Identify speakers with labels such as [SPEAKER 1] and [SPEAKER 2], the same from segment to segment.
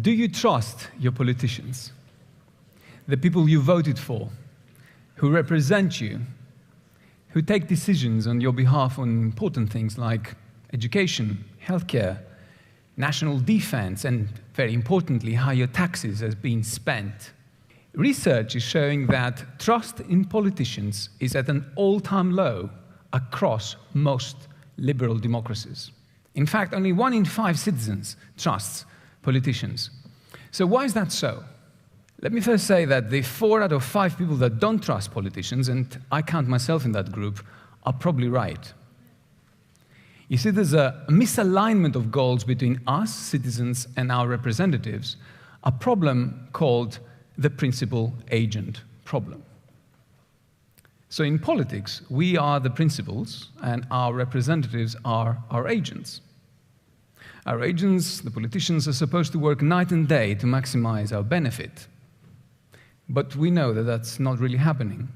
[SPEAKER 1] Do you trust your politicians? The people you voted for, who represent you, who take decisions on your behalf on important things like education, healthcare, national defense, and very importantly, how your taxes have been spent. Research is showing that trust in politicians is at an all-time low across most liberal democracies. In fact, only 1 in 5 citizens trusts politicians. So why is that so? Let me first say that the 4 out of 5 people that don't trust politicians, and I count myself in that group, are probably right. You see, there's a misalignment of goals between us, citizens, and our representatives, a problem called the principal-agent problem. So in politics, we are the principals, and our representatives are our agents. Our agents, the politicians, are supposed to work night and day to maximize our benefit. But we know that that's not really happening.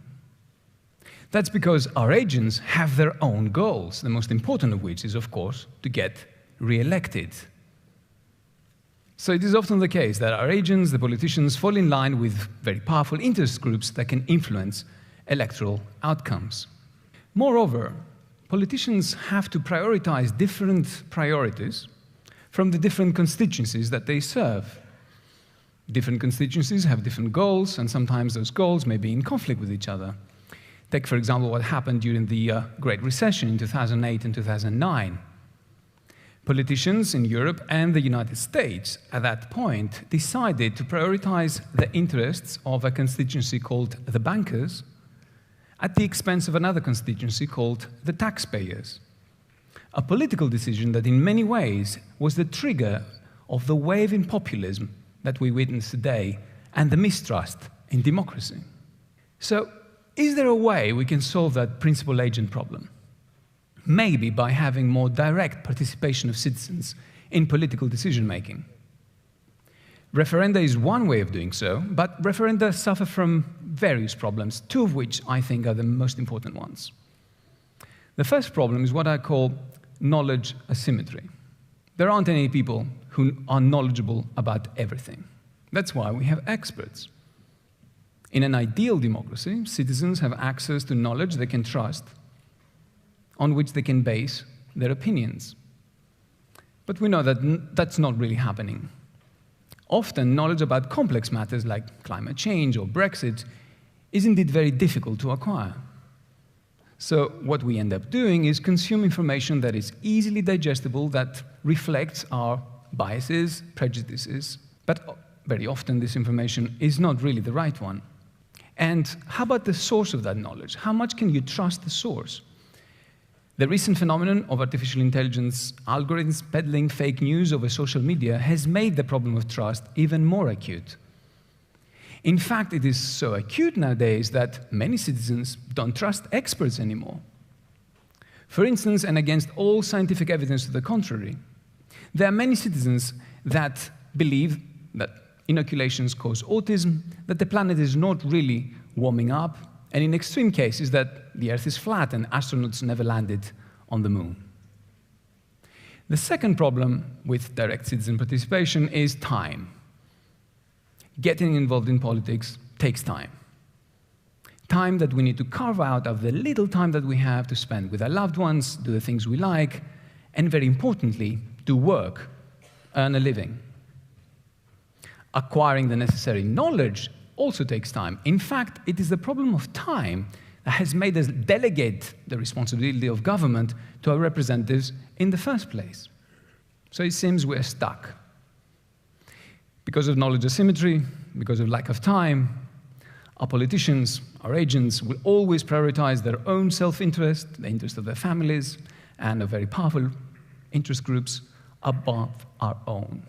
[SPEAKER 1] That's because our agents have their own goals, the most important of which is, of course, to get re-elected. So it is often the case that our agents, the politicians, fall in line with very powerful interest groups that can influence electoral outcomes. Moreover, politicians have to prioritize different priorities from the different constituencies that they serve. Different constituencies have different goals, and sometimes those goals may be in conflict with each other. Take, for example, what happened during the Great Recession in 2008 and 2009. Politicians in Europe and the United States at that point decided to prioritize the interests of a constituency called the bankers at the expense of another constituency called the taxpayers. A political decision that in many ways was the trigger of the wave in populism that we witness today and the mistrust in democracy. So, is there a way we can solve that principal-agent problem? Maybe by having more direct participation of citizens in political decision-making. Referenda is one way of doing so, but referenda suffer from various problems, 2 of which I think are the most important ones. The first problem is what I call knowledge asymmetry. There aren't any people who are knowledgeable about everything. That's why we have experts. In an ideal democracy, citizens have access to knowledge they can trust, on which they can base their opinions. But we know that that's not really happening. Often, knowledge about complex matters like climate change or Brexit is indeed very difficult to acquire. So what we end up doing is consume information that is easily digestible, that reflects our biases, prejudices, but very often this information is not really the right one. And how about the source of that knowledge? How much can you trust the source? The recent phenomenon of artificial intelligence algorithms peddling fake news over social media has made the problem of trust even more acute. In fact, it is so acute nowadays that many citizens don't trust experts anymore. For instance, and against all scientific evidence to the contrary, there are many citizens that believe that inoculations cause autism, that the planet is not really warming up, and in extreme cases that the Earth is flat and astronauts never landed on the moon. The second problem with direct citizen participation is time. Getting involved in politics takes time. Time that we need to carve out of the little time that we have to spend with our loved ones, do the things we like, and very importantly, do work, earn a living. Acquiring the necessary knowledge also takes time. In fact, it is the problem of time that has made us delegate the responsibility of government to our representatives in the first place. So it seems we're stuck. Because of knowledge asymmetry, because of lack of time, our politicians, our agents, will always prioritize their own self-interest, the interest of their families, and of very powerful interest groups above our own.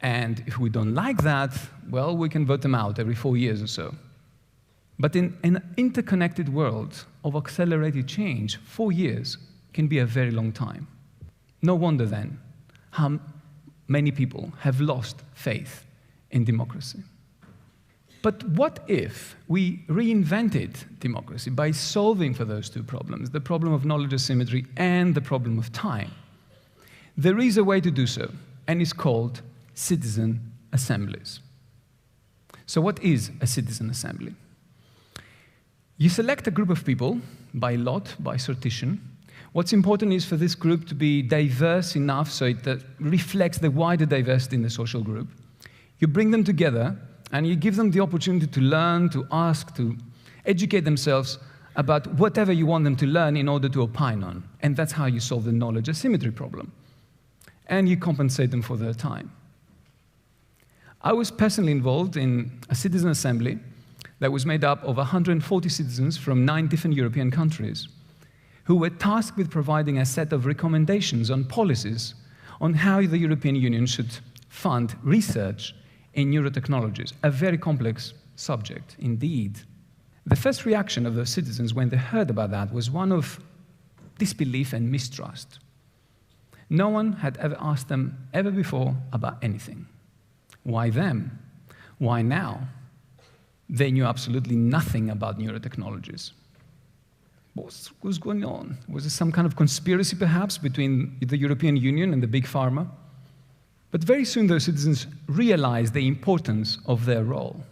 [SPEAKER 1] And if we don't like that, well, we can vote them out every 4 years or so. But in an interconnected world of accelerated change, 4 years can be a very long time. No wonder, then, how many people have lost faith in democracy. But what if we reinvented democracy by solving for those 2 problems, the problem of knowledge asymmetry and the problem of time? There is a way to do so, and it's called citizen assemblies. So what is a citizen assembly? You select a group of people by lot, by sortition. What's important is for this group to be diverse enough so it reflects the wider diversity in the social group. You bring them together and you give them the opportunity to learn, to ask, to educate themselves about whatever you want them to learn in order to opine on. And that's how you solve the knowledge asymmetry problem. And you compensate them for their time. I was personally involved in a citizen assembly that was made up of 140 citizens from 9 different European countries who were tasked with providing a set of recommendations on policies on how the European Union should fund research in neurotechnologies, a very complex subject indeed. The first reaction of the citizens when they heard about that was one of disbelief and mistrust. No one had ever asked them ever before about anything. Why them? Why now? They knew absolutely nothing about neurotechnologies. What was going on? Was there some kind of conspiracy, perhaps, between the European Union and the big pharma? But very soon those citizens realized the importance of their role.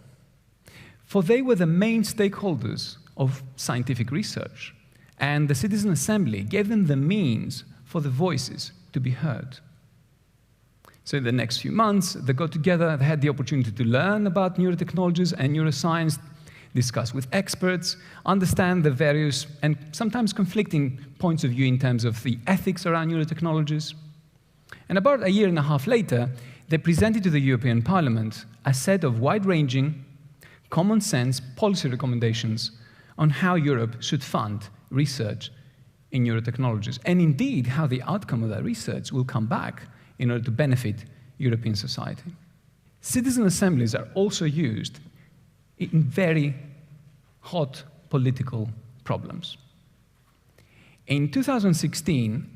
[SPEAKER 1] For they were the main stakeholders of scientific research, and the Citizen Assembly gave them the means for the voices to be heard. So in the next few months, they got together, they had the opportunity to learn about neurotechnologies and neuroscience, discuss with experts, understand the various and sometimes conflicting points of view in terms of the ethics around neurotechnologies. And about a year and a half later, they presented to the European Parliament a set of wide-ranging, common sense policy recommendations on how Europe should fund research in neurotechnologies, and indeed how the outcome of that research will come back in order to benefit European society. Citizen assemblies are also used in very hot political problems. In 2016,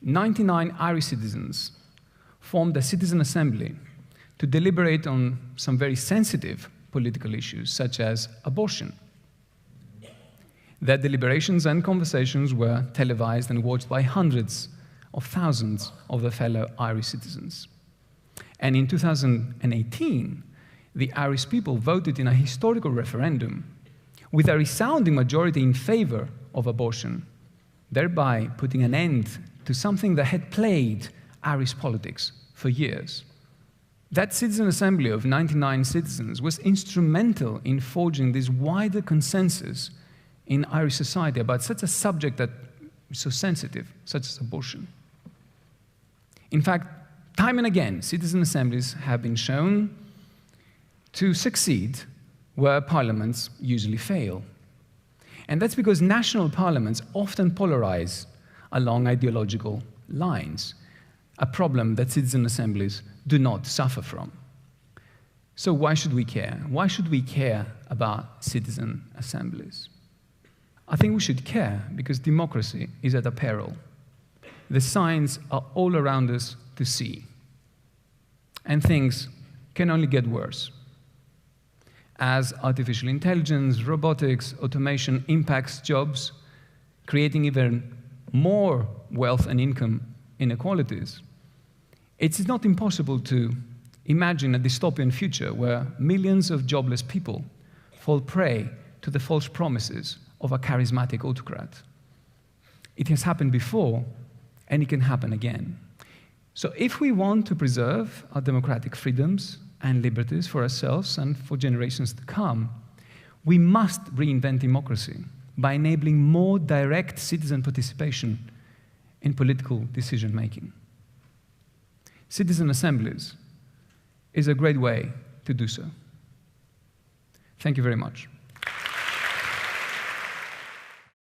[SPEAKER 1] 99 Irish citizens formed a citizen assembly to deliberate on some very sensitive political issues, such as abortion. Their deliberations and conversations were televised and watched by hundreds of thousands of their fellow Irish citizens. And in 2018, the Irish people voted in a historical referendum with a resounding majority in favor of abortion, thereby putting an end to something that had plagued Irish politics for years. That citizen assembly of 99 citizens was instrumental in forging this wider consensus in Irish society about such a subject that is so sensitive, such as abortion. In fact, time and again, citizen assemblies have been shown to succeed where parliaments usually fail. And that's because national parliaments often polarize along ideological lines, a problem that citizen assemblies do not suffer from. So why should we care? Why should we care about citizen assemblies? I think we should care because democracy is at a peril. The signs are all around us to see. And things can only get worse. As artificial intelligence, robotics, automation impacts jobs, creating even more wealth and income inequalities, it is not impossible to imagine a dystopian future where millions of jobless people fall prey to the false promises of a charismatic autocrat. It has happened before, and it can happen again. So if we want to preserve our democratic freedoms and liberties for ourselves and for generations to come, we must reinvent democracy by enabling more direct citizen participation in political decision-making. Citizen assemblies is a great way to do so. Thank you very much.